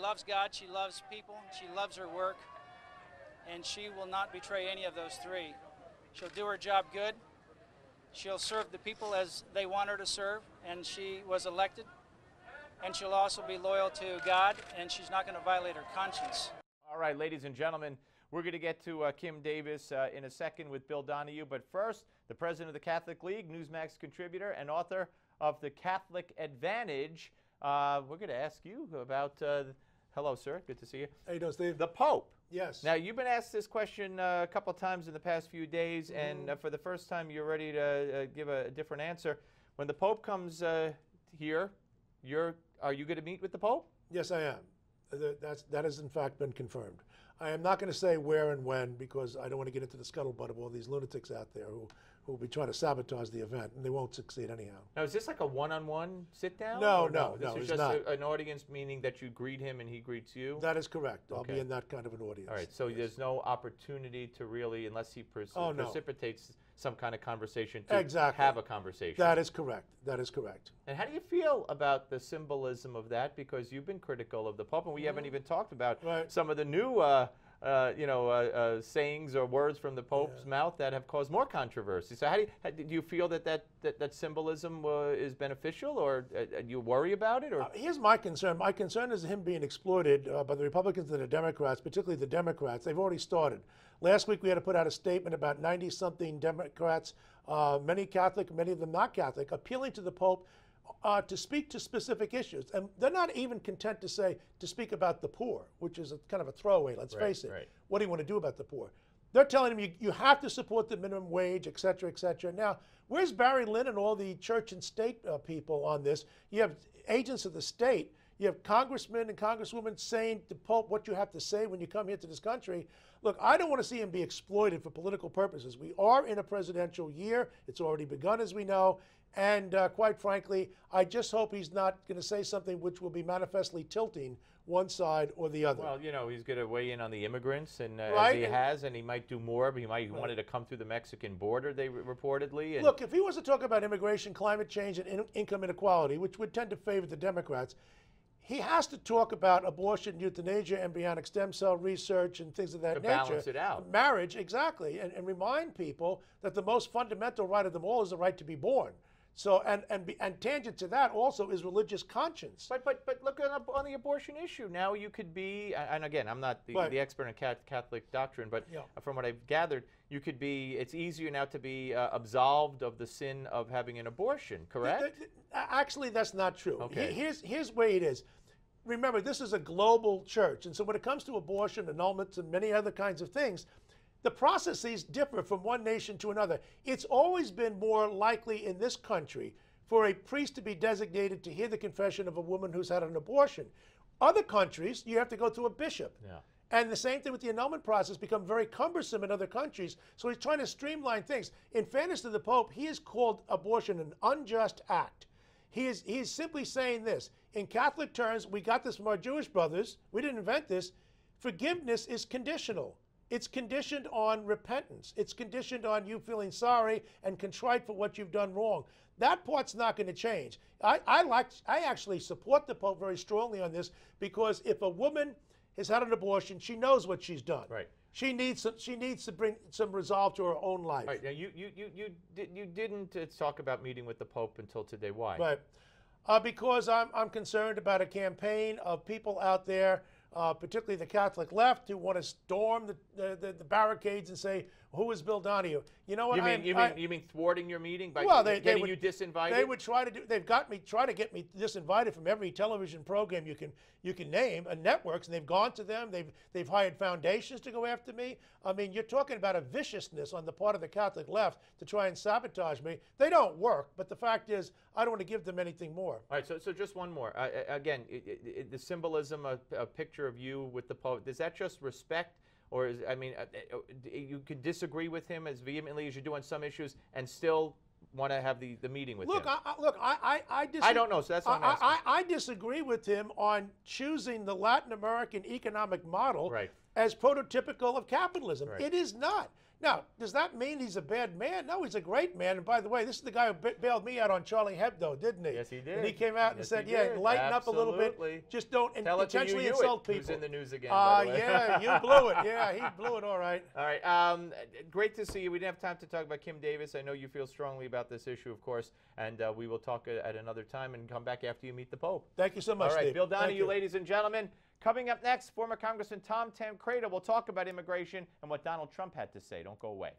loves God, she loves people, she loves her work, and she will not betray any of those three. She'll do her job good. She'll serve the people as they want her to serve, and she was elected. And she'll also be loyal to God, and she's not going to violate her conscience. All right, ladies and gentlemen, we're going to get to Kim Davis in a second with Bill Donohue. But first, the president of the Catholic League, Newsmax contributor, and author of The Catholic Advantage. We're going to ask you about, hello, sir. Good to see you. How you doing, Steve? The Pope. Yes. Now, you've been asked this question a couple of times in the past few days, and for the first time, you're ready to give a different answer. When the Pope comes here, are you going to meet with the Pope? Yes, I am. That has, in fact, been confirmed. I am not going to say where and when because I don't want to get into the scuttlebutt of all these lunatics out there who will be trying to sabotage the event, and they won't succeed anyhow. Now, is this like a one-on-one sit-down? No, This is it's just not. an audience, meaning that you greet him and he greets you? That is correct. I'll Okay. be in that kind of an audience. All right, so yes. there's no opportunity to really, unless he no. precipitates some kind of conversation, to Exactly. have a conversation. That is correct. That is correct. And how do you feel about the symbolism of that? Because you've been critical of the Pope, and we haven't even talked about some of the new sayings or words from the Pope's mouth that have caused more controversy. So do you feel that symbolism is beneficial, or do you worry about it? Or Here's my concern. My concern is him being exploited by the Republicans and the Democrats, particularly the Democrats. They've already started. Last week we had to put out a statement about 90-something Democrats, many Catholic, many of them not Catholic, appealing to the Pope to speak to specific issues. And they're not even content to speak about the poor, which is kind of a throwaway, let's face it. Right. What do you want to do about the poor? They're telling him you have to support the minimum wage, et cetera, et cetera. Now, where's Barry Lynn and all the church and state people on this? You have agents of the state. You have congressmen and congresswomen saying to Pope what you have to say when you come here to this country. Look, I don't want to see him be exploited for political purposes. We are in a presidential year. It's already begun, as we know. And quite frankly, I just hope he's not going to say something which will be manifestly tilting one side or the other. Well, you know, he's going to weigh in on the immigrants, and Right. as he has, and he might do more. But he wanted to come through the Mexican border, they reportedly. And look, if he was to talk about immigration, climate change, and income inequality, which would tend to favor the Democrats, he has to talk about abortion, euthanasia, embryonic stem cell research, and things of that nature. To balance it out. Marriage, exactly, and remind people that the most fundamental right of them all is the right to be born. So, and tangent to that also is religious conscience. But look on the abortion issue. Now you could be, and again, I'm not the expert in Catholic doctrine, but from what I've gathered, you could be. It's easier now to be absolved of the sin of having an abortion. Correct? Actually, that's not true. Okay. Here's where it is. Remember, this is a global church, and so when it comes to abortion, annulments, and many other kinds of things, the processes differ from one nation to another. It's always been more likely in this country for a priest to be designated to hear the confession of a woman who's had an abortion. Other countries, you have to go through a bishop. Yeah. And the same thing with the annulment process become very cumbersome in other countries. So he's trying to streamline things. In fairness to the Pope, he has called abortion an unjust act. He is simply saying this. In Catholic terms, we got this from our Jewish brothers. We didn't invent this. Forgiveness is conditional. It's conditioned on repentance. It's conditioned on you feeling sorry and contrite for what you've done wrong. That part's not going to change. I actually support the Pope very strongly on this because if a woman has had an abortion, she knows what she's done. Right. She needs to bring some resolve to her own life. Right. Now you didn't talk about meeting with the Pope until today. Why? Right. Because I'm concerned about a campaign of people out there, particularly the Catholic left, who want to storm the barricades and say, "Who is Bill Donohue?" You know what? You mean thwarting your meeting by getting you disinvited? They would try to do. They've try to get me disinvited from every television program you can name, and networks, and they've gone to them. They've hired foundations to go after me. I mean, you're talking about a viciousness on the part of the Catholic left to try and sabotage me. They don't work, but the fact is, I don't want to give them anything more. All right. So just one more. Again, the symbolism, a picture of you with the Pope. Is that just respect? Or you could disagree with him as vehemently as you do on some issues, and still want to have the meeting with him. I don't know, so that's what I'm asking. I disagree with him on choosing the Latin American economic model, right, as prototypical of capitalism. Right. It is not. Now, does that mean he's a bad man? No, he's a great man. And by the way, this is the guy who bailed me out on Charlie Hebdo, didn't he? Yes, he did. And he came out and Yes, said, he "Yeah, did. lighten up a little Absolutely. bit. Just don't Tell it to intentionally you, insult Hewitt, people." who's in the news again, by the way. Yeah, you blew it. Yeah, he blew it all right. All right. Great to see you. We didn't have time to talk about Kim Davis. I know you feel strongly about this issue, of course, and we will talk at another time and come back after you meet the Pope. Thank you so much, All right, Steve. Bill Thank Donohue, you. ladies and gentlemen. Coming up next, former Congressman Tom Tancredo will talk about immigration and what Donald Trump had to say. Don't go away.